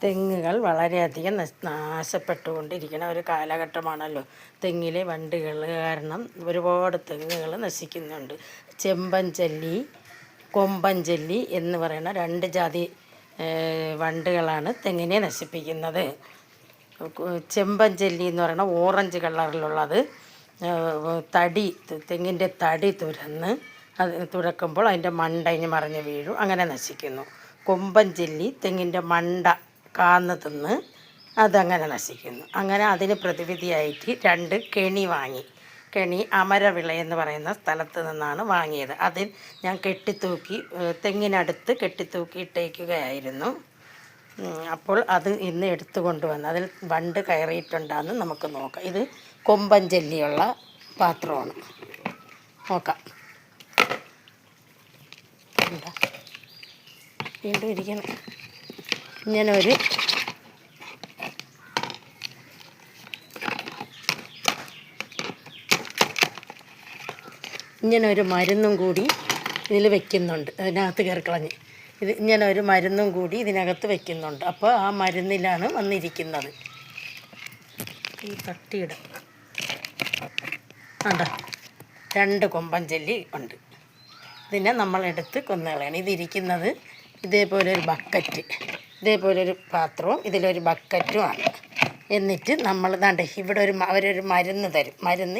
തെങ്ങുകൾ വളരെയധികം നാശപ്പെട്ടുകൊണ്ടിരിക്കുന്ന ഒരു കാലഘട്ടമാണല്ലോ. തെങ്ങിലെ വണ്ടുകൾ കാരണം ഒരുപാട് തെങ്ങുകൾ നശിക്കുന്നുണ്ട്. ചെമ്പൻചെല്ലി, കൊമ്പൻചെല്ലി എന്ന് പറയുന്ന രണ്ട് ജാതി വണ്ടുകളാണ് തെങ്ങിനെ നശിപ്പിക്കുന്നത്. ചെമ്പൻചെല്ലി എന്ന് പറയുന്ന ഓറഞ്ച് കളറിലുള്ളത് തെങ്ങിൻ്റെ തടി തുറക്കുമ്പോൾ അതിൻ്റെ മണ്ട മറിഞ്ഞ് വീഴും, അങ്ങനെ നശിക്കുന്നു. കൊമ്പൻചെല്ലി തെങ്ങിൻ്റെ മണ്ട കാന്ന് തിന്ന് അതങ്ങനെ നശിക്കുന്നു. അങ്ങനെ അതിന് പ്രതിവിധിയായിട്ട് 2 കെണി വാങ്ങി. കെണി അമരവിള എന്ന് പറയുന്ന സ്ഥലത്ത് നിന്നാണ് വാങ്ങിയത്. അതിൽ ഞാൻ തെങ്ങിനടുത്ത് കെട്ടിത്തൂക്കി ഇട്ടേക്കുകയായിരുന്നു. അപ്പോൾ അത് ഇന്ന് എടുത്തു കൊണ്ടുവന്ന് അതിൽ വണ്ട് കയറിയിട്ടുണ്ടെന്ന് നമുക്ക് നോക്കാം. ഇത് കൊമ്പൻചെല്ലിയുള്ള പാത്രമാണ്. നോക്കാം. വീണ്ടും ഇരിക്കണം. ഇങ്ങനൊരു മരുന്നും കൂടി ഇതിൽ വെക്കുന്നുണ്ട്. അതിനകത്ത് കയറിക്കളഞ്ഞ് ഇങ്ങനൊരു മരുന്നും കൂടി ഇതിനകത്ത് വെക്കുന്നുണ്ട്. അപ്പോൾ ആ മരുന്നിലാണ് വന്നിരിക്കുന്നത്. ഈ തട്ടിയിടാം. വേണ്ട, 2 കൊമ്പൻചെല്ലി ഉണ്ട്. ഇതിനെ നമ്മളെടുത്ത് കൊന്നുകളയണം. ഇതിരിക്കുന്നത് ഇതേപോലൊരു ബക്കറ്റ്, ഇതേപോലൊരു പാത്രവും ഇതിലൊരു ബക്കറ്റുമാണ്. എന്നിട്ട് നമ്മൾ ഇവിടെ അവരൊരു മരുന്ന് തരും. മരുന്ന്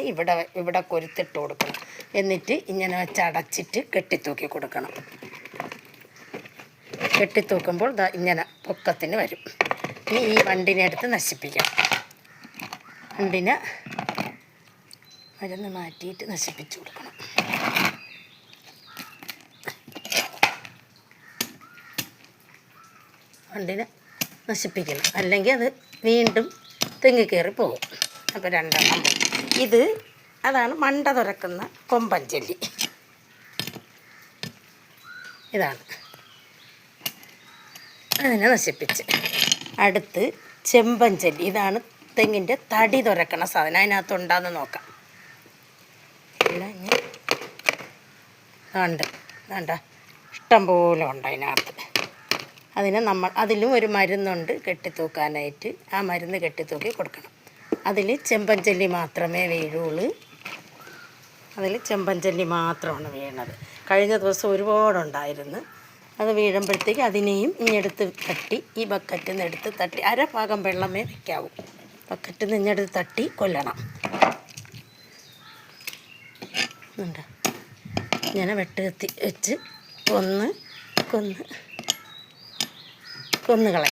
ഇവിടെ കൊരുത്തിട്ട് കൊടുക്കണം. എന്നിട്ട് ഇങ്ങനെ വെച്ച് അടച്ചിട്ട് കെട്ടിത്തൂക്കി കൊടുക്കണം. കെട്ടിത്തൂക്കുമ്പോൾ ഇങ്ങനെ പൊക്കത്തിന് വരും. ഇനി ഈ വണ്ടിനെ എടുത്ത് നശിപ്പിക്കണം. വണ്ടിനെ മരുന്ന് മാറ്റിയിട്ട് നശിപ്പിച്ചു കൊടുക്കണം. വണ്ടിനെ നശിപ്പിക്കണം, അല്ലെങ്കിൽ അത് വീണ്ടും തെങ്ങി കയറി പോകും. അപ്പോൾ 2 എണ്ണം. അതാണ് മണ്ട തുറക്കുന്ന കൊമ്പൻചെല്ലി. ഇതാണ് അതിനെ നശിപ്പിച്ച്. അടുത്ത് ചെമ്പൻചെല്ലി. ഇതാണ് തെങ്ങിൻ്റെ തടി തുറക്കണ സാധനം. അതിനകത്തുണ്ടാന്ന് നോക്കാം. വേണ്ട ഇഷ്ടം പോലെ ഉണ്ട് അതിനകത്ത്. അതിലും ഒരു മരുന്നുണ്ട് കെട്ടിത്തൂക്കാനായിട്ട്. ആ മരുന്ന് കെട്ടിത്തൂക്കി കൊടുക്കണം. അതിൽ ചെമ്പൻചെല്ലി മാത്രമേ വീഴുള്ളൂ. അതിൽ ചെമ്പൻചെല്ലി മാത്രമാണ് വീണത്. കഴിഞ്ഞ ദിവസം ഒരുപാടുണ്ടായിരുന്നു. അത് വീഴുമ്പോഴത്തേക്ക് അതിനെയും ഇഞ്ഞെടുത്ത് തട്ടി, ഈ ബക്കറ്റിൽ നിന്ന് എടുത്ത് തട്ടി, 1/2 ഭാഗം വെള്ളമേ വയ്ക്കാവൂ. ബക്കറ്റിൽ നിന്ന് ഇഞ്ഞെടുത്ത് തട്ടി കൊല്ലണം. ഇങ്ങനെ വെട്ടുകത്തി വെച്ച് കൊന്നുകളയും.